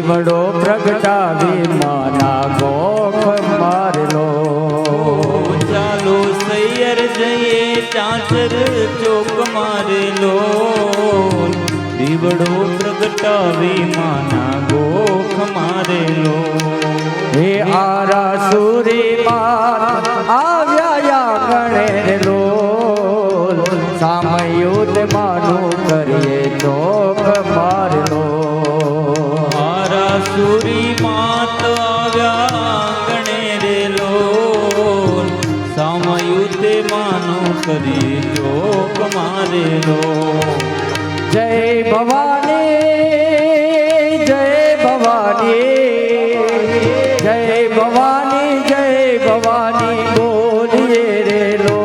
દીવડો પ્રગટાવી માના ગોખ મારલો ચાલો સૈયર જઈએ ચાચર ચોક મારેલો દીવડો પ્રગટાવી માના ગોખ મારેલો હે આરા સુરી માત આવ્યા ગણેલો સામયુદ્ધ માનું કરીએ ચોક મારલો આરા સુરી માત આવ્યા ગણેરેલો સામયુદ્ધે માનું કરી ચોક મારેલો જય ભવાની જય ભવાની જય ભવાની જય ભવાની બોલીએ રેલો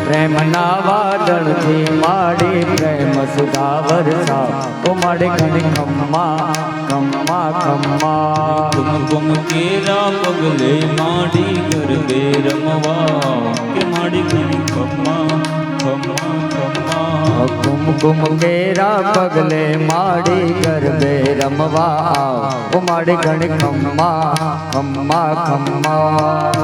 પ્રેમના વાદળથી માડી પ્રેમ સુધા વરસા ઓ માડી ઘણી ખમ્મા ખમ્મા ખમ્મા કુમકુમ કેરા પગલે માડી ગરબે રમવા કે માડી ઘણી ખમ્મા ખમ્મા ખમ્મા કુમકુમ કેરા પગલે માડી ગરબે રમવા ઓ માડી ઘણી ખમ્મા ખમ્મા ખમ્મા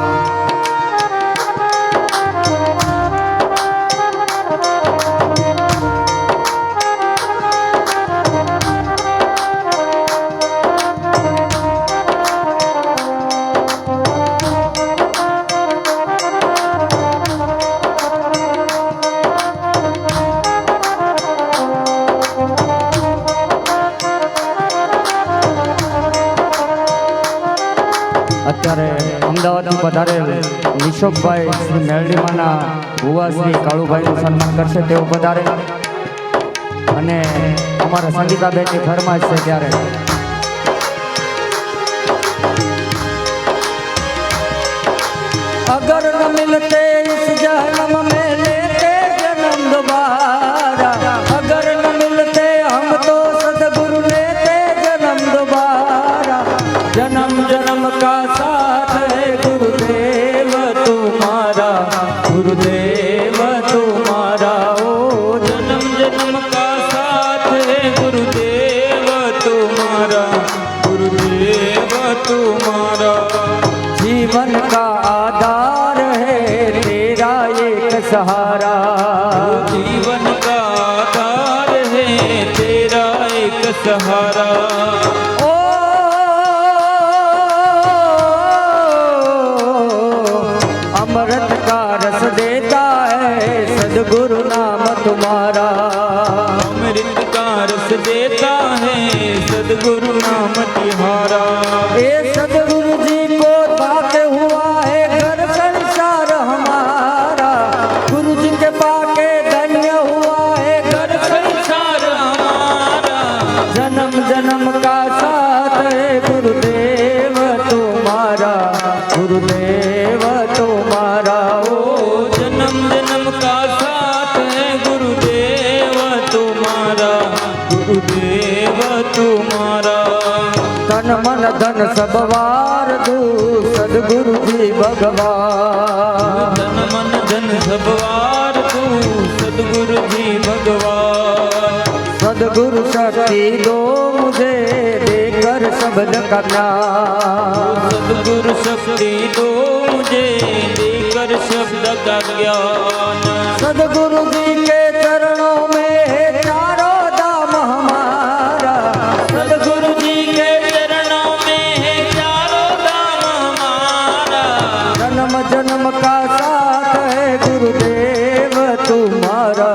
અત્યારે અમદાવાદથી પધારેલ નિશોકભાઈ શ્રી મેરડીમાના ભુવા શ્રી કાળુભાઈનું સન્માન કરશે તેઓ પધારે અને અમારા સંગીતાબેનની ફરમાઈશ છે ત્યારે अगर न मिलते इस जन्म में लेते जन्म दोबारा अगर न मिलते हम तो सदगुरु लेते जन्म दोबारा जन्म जन्म का साथ है गुरुदेव तुम्हारा गुरुदेव तुम्हारा ओ जन्म जन्म का साथ है गुरुदेव तुम्हारा गुरुदेव तुम्हारा जीवन का आधार है तेरा एक सहारा जीवन का आधार है तेरा एक सहारा ओ अमृत का रस देता है सदगुरु नाम तुम्हारा अमृत का रस देता है सदगुरु नाम तिहारा ये सदगुरु जी को पाके हुआ है घर संसार हमारा गुरु जी के पाके धन्य हुआ है घर संसार हमारा जन्म जन्म का साथ है गुरुदेव तुम्हारा गुरुदेव तुम्हारा ओ जन्म जन्म का साथ है गुरुदेव तुम्हारा गुरुदेव तुम्हारा तन मन धन सब वार दू सदगुरु जी भगवान धन मन धन सब वार तू सदगुरु जी भगवान सदगुरु शक्ति दो मुझे देकर शब्द का ज्ञान सदगुरु शक्ति दो मुझे देकर शब्द का ज्ञान सदगुरु जी के चरणों में है चारों धाम हमारा सदगुरु जी के चरणों में है चारों धाम हमारा जन्म जन्म का साथ है गुरुदेव तुम्हारा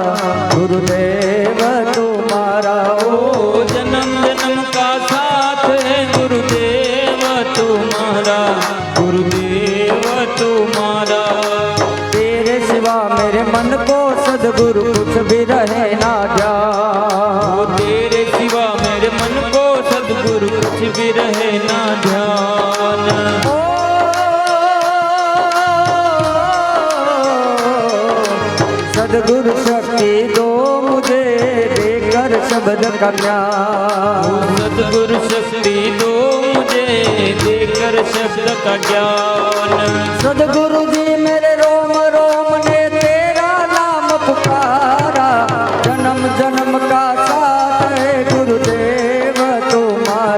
गुरुदेव तुम्हारा ओ जन्म जन्म का साथ है गुरुदेव तुम्हारा गुरुदेव तुम्हारा तेरे सिवा मेरे मन को सदगुरु कुछ भी रहे ना जा ओ तेरे सिवा मेरे मन को सदगुरु कुछ भी रहे ना ध्यान ओ सदगुरु शक्ति दो मुझे देकर शब्द का ज्ञान सदगुरु शक्ति दो मुझे देकर शब्द का ज्ञान सदगुरु जी मेरे रोम रोम ने तेरा नाम पुकारा जन्म जन्म का साथ है गुरुदेव तुम्हारा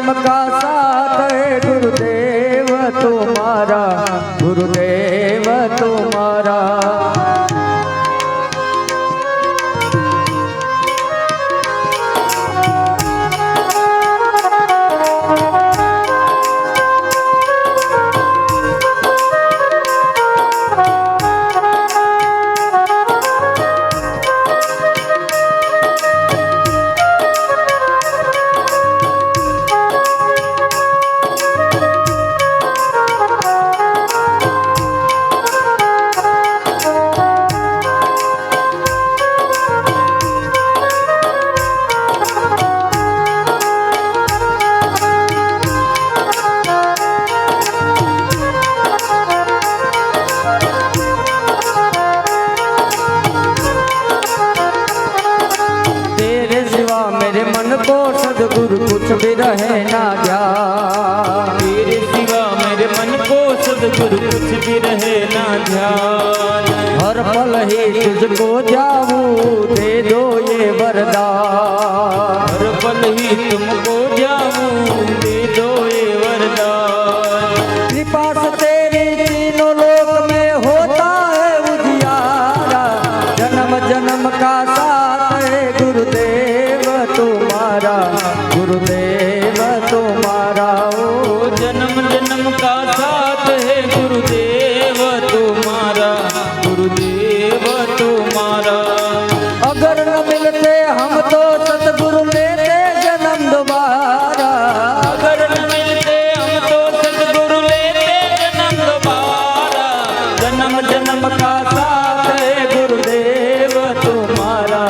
जन्म का साथ है गुरुदेव तुम्हारा, गुरुदेव तुम्हारा। सदगुरु कुछ भी रहे ना ध्यान, तेरे सिवा मेरे मन को सदगुरु कुछ भी रहे ना ध्यान। हर पल ही तुझको जाऊं दे दो ये वरदान, हर पल ही तुमको जाऊं दे दो ये वरदान। कृपा से तेरी तीनों लोक में होता है उजियारा, जन्म जन्म का साथ है गुरुदेव तुम्हारा, गुरुदेव तुम्हारा। ओ जन्म जन्म का साथ है गुरुदेव तुम्हारा, गुरुदेव तुम्हारा। अगर न मिलते हम तो सतगुरु लेते जन्म दोबारा, अगर न मिलते हम तो सतगुरु लेते जन्म दोबारा। जन्म जन्म का साथ है गुरुदेव तुम्हारा,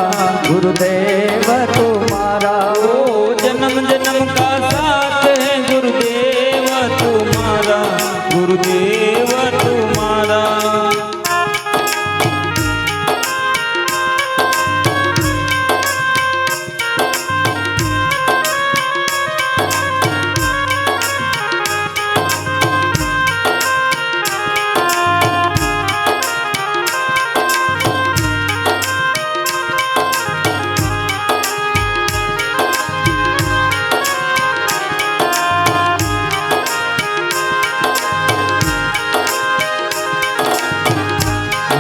गुरुदेव तुम्हारा। ओ जन्म जन्म का साथ है गुरुदेव तुम्हारा, गुरुदेव तुम्हारा।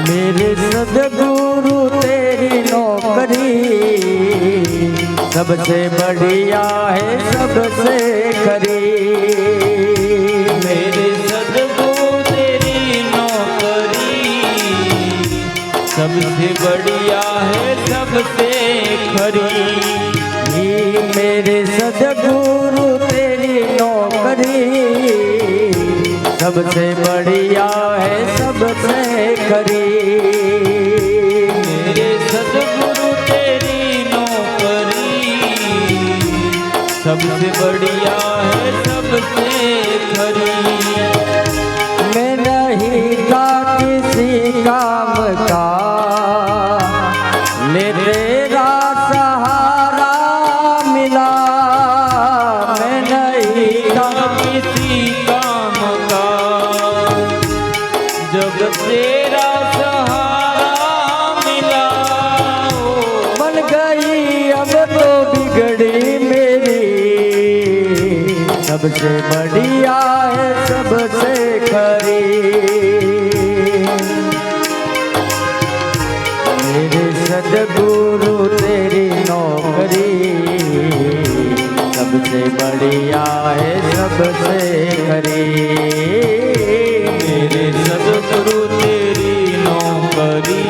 मेरे सदगुरु तेरी नौकरी सबसे बढ़िया है सबसे खरी। मेरे सदगुरु तेरी नौकरी सबसे बढ़िया है सबसे खरी। मेरे सदगुरु तेरी नौकरी सबसे बढ़िया है सबसे खरी। मेरे सदगुरु तेरी नौकरी सबसे बढ़िया है सबसे खरी। मैं नहीं था किसी काम का, ले तेरा सहारा मिला। मैं नहीं था किसी काम का, जब तेरा सहारा मिला। बन गई अब तो बिगड़ी मेरी, सबसे बढ़िया है सबसे खरी। मेरे सदगुरु तेरी नौकरी सबसे बढ़िया है सबसे खरी। मेरे सदगुरु तेरी नौकरी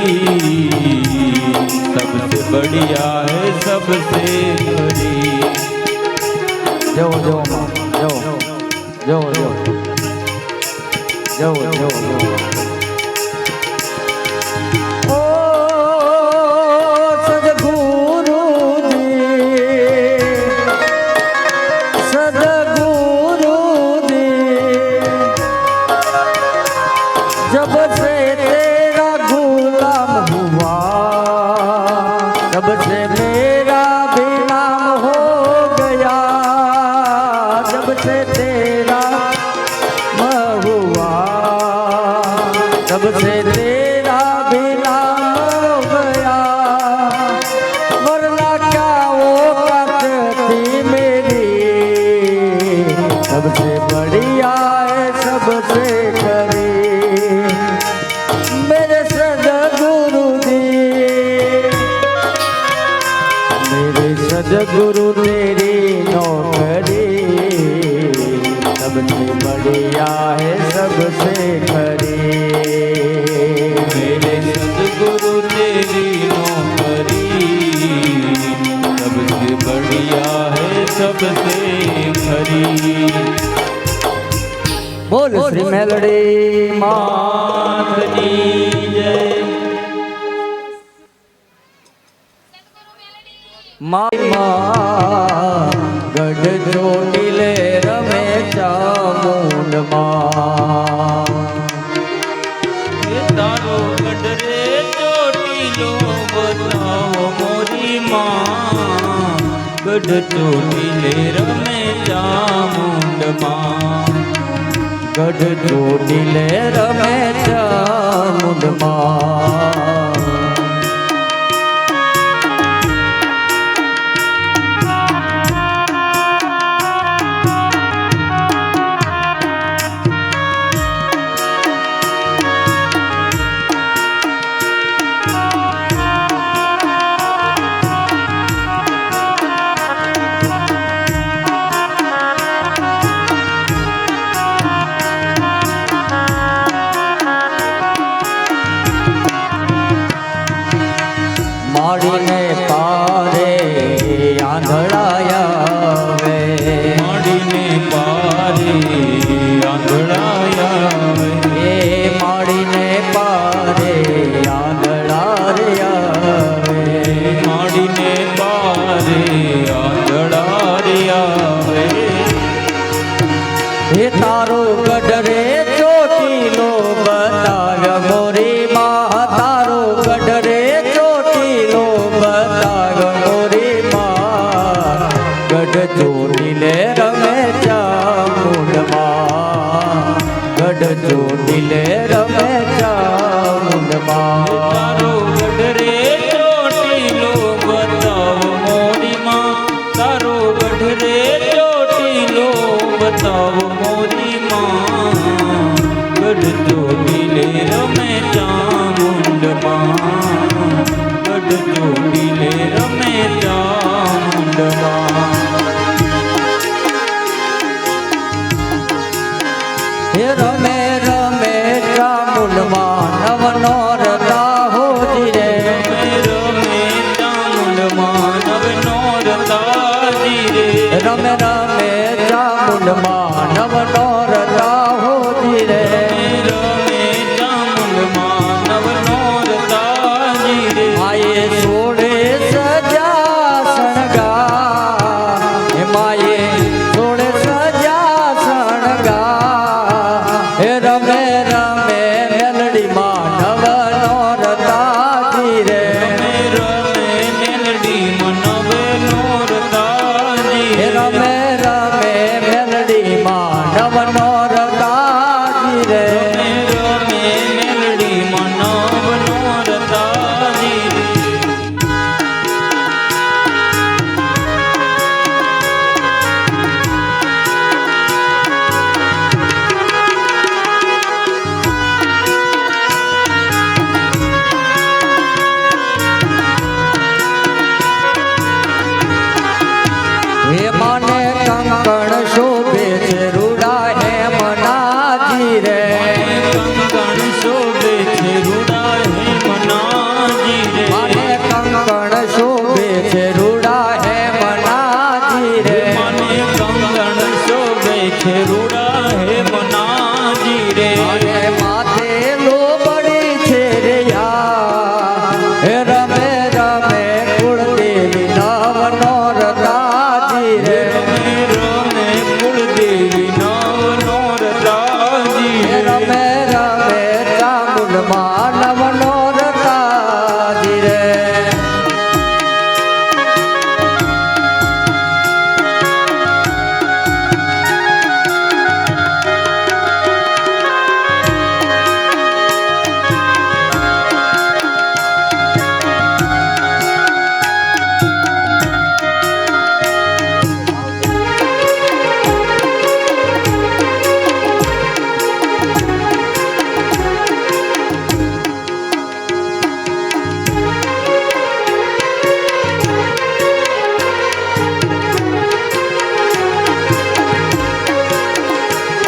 सबसे बढ़िया है सबसे खरी। जो जो माँ जो जो जो जो जो जो ओ सदगुरु जी, सदगुरु जी, जब से तेरा गुलाम हुआ तब से मेरा भी नाम हो गया। जब से तेरा सबसे बढ़िया है सबसे करी मेरे सदगुरु जी मेरे सदगुरु तेरी नौकरी सबसे बढ़िया है सबसे खरी मेरे सदगुरु तेरी नौकरी सबसे बढ़िया है सबसे खरी। बोल श्री मेलडी मात की जय। माँ गढ़ ચોટીલે રમે ચામુંડમાં તારો ગઢ રે ચોટીલો બતાવો મોરી માં ગઢ ચોટીલે રમે ચામુંડમાં ગઢ ચોટીલે રમે ચામુંડમાં માડીને પારે આંધળાયા વે માડીને પારે આંધળાયા એ માડીને પારે આંધળાયા વે માડીને પારે આંધળાયા હે તારો ગઢ રે ચોટીલો બતાવ મોરી માં તારો ગઢ રે ચોટીલો બતાવ મોરી માં ગઢ ચોટીલે રમે ચામુંડમાં ગઢ ચોટીલે રમે ચામુંડમાં તારો ગઢ રે ચોટીલો બતાવો મોરી માં તારો ગઢ રે ચોટીલો બતાવો મોરી માં ગઢ ચોટીલે રમે ચામુંડમાં ગઢ ચોટીલે રમે ચામુંડમાં હે રમે રમે ચામુંડમાં નવનો રતા હોજી રે રમે ચામુંડમાં નવનો રતાજી રે રમે રમે ચામુંડમાં નવનો રતા હોજી રે રમે ચામુંડમાં નવનો રતાજી રે માયે સોડે સજા શણગા હે માયે સોડે સજા શણગા હે રમે રમે મેલડીમાં નવનો રતાજી રે રમે મેલડીમાં નવનો રતાજી હે રમે રમે મેલડીમાં નવનો રતાજી રે રમે મેલડીમાં નવનો રતાજી રે હે મને કંકણ શોભે છે રૂડા હે મનાજી રે કંકણ શોભે છે રૂડા હે મનાજી રે મને કંકણ શોભે છે રૂડા હે મનાજી રે મને કંકણ શોભે છે રૂડા હે મનાજી રે અને માથે લોબડી છે રે યા હે રમે રમે કુળદેવી નવનો રતાજી રે રમે કુળદેવી નવનો રતાજી હે રે રમે રમે ચામુંડમાં નવનો રતાજી રે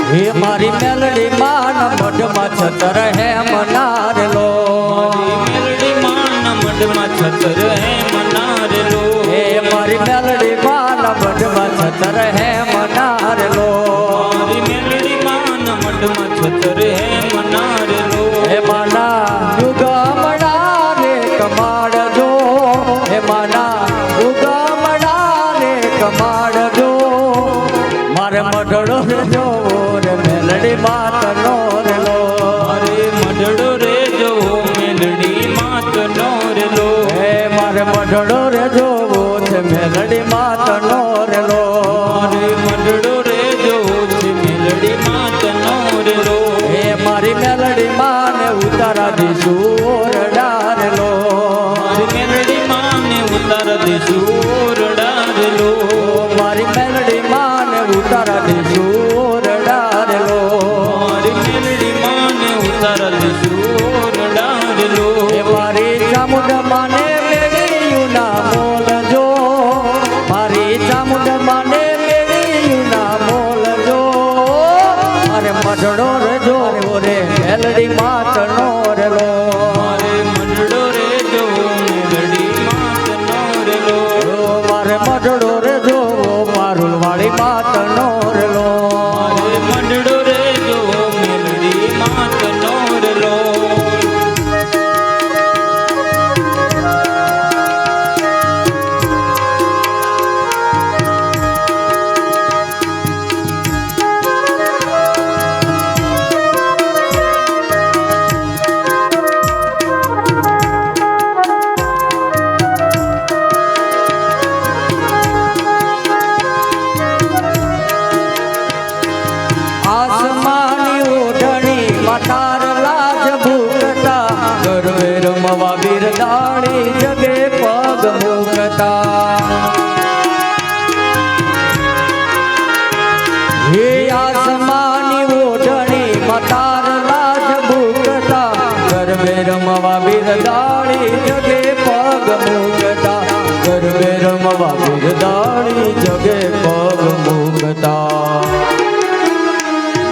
હે મારી મેલડી માં મઢમાં છતર હે મનારેલો મારી મેલડી માં મઢમાં છતર હે મનારેલો હે મારી મેલડી માં મઢમાં છતર હે મનારેલો મારી મેલડી માં મઢમાં છતર હે મનારેલો હે માના યુગમડા રે કમાડજો હે માના યુગમડા રે કમાડજો મારે મઢડો રે જોવો રે મેલડી માતનો રેલો મારે મઢડો રે જોવો મેલડી માતનો રેલો હે મારે મઢડો રે જોવો છે મેલડી માતનો રેલો મારે મઢડો રે જોવો છે મેલડી માતનો રેલો હે મારી મેલડી માને ઉતારા દીશું ઓરડારેલો મારી મેલડી માને ઉતાર દેશું ઓરડારેલો મારી મેલડી માને ઉતારા દીશું ઓરડારેલો મારી મેલડી માને ઉતાર દેશું ઓરડારેલો હે મારી ચામુંડ માને મેળ્યું ના મોલજો મારી ચામુંડ માને મેળ્યું ના મોલજો મારે મઢડો રેજો રે મેલડી માતનો રેલો મારે મઢડો રે જોવો મેલડી માતનો રેલો મારે મઢડો રેજો મારુલ વાળી માતનો રેલો મારે મઢડો રે જોવો મેલડી માતનો રેલો આસમાની ઓઢણી માતાર લાજ ભૂકતા ગરવે રમવા બિરદાણી જગે પગ મૂકતા હે આસમાની ઓઢણી માતાર લાજ ભૂકતા ગરવે રમવા બિરદાણી જગે પગ મૂકતા ગરવે રમવા બિરદાણી જગે પગ મૂકતા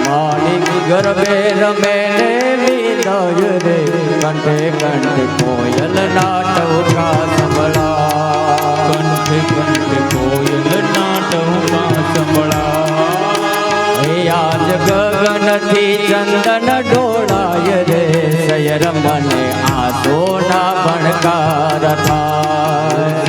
માલિક ગરબે રમે ને વિદય રે કંઠે કંઠે કોયલ નાટકા સંભળા કંઠે કંઠે કોયલ નાટકા સંભળા હે આજ ગગનથી ચંદન ડોળાય રે સયર મને આ સોના ભણકાર થાય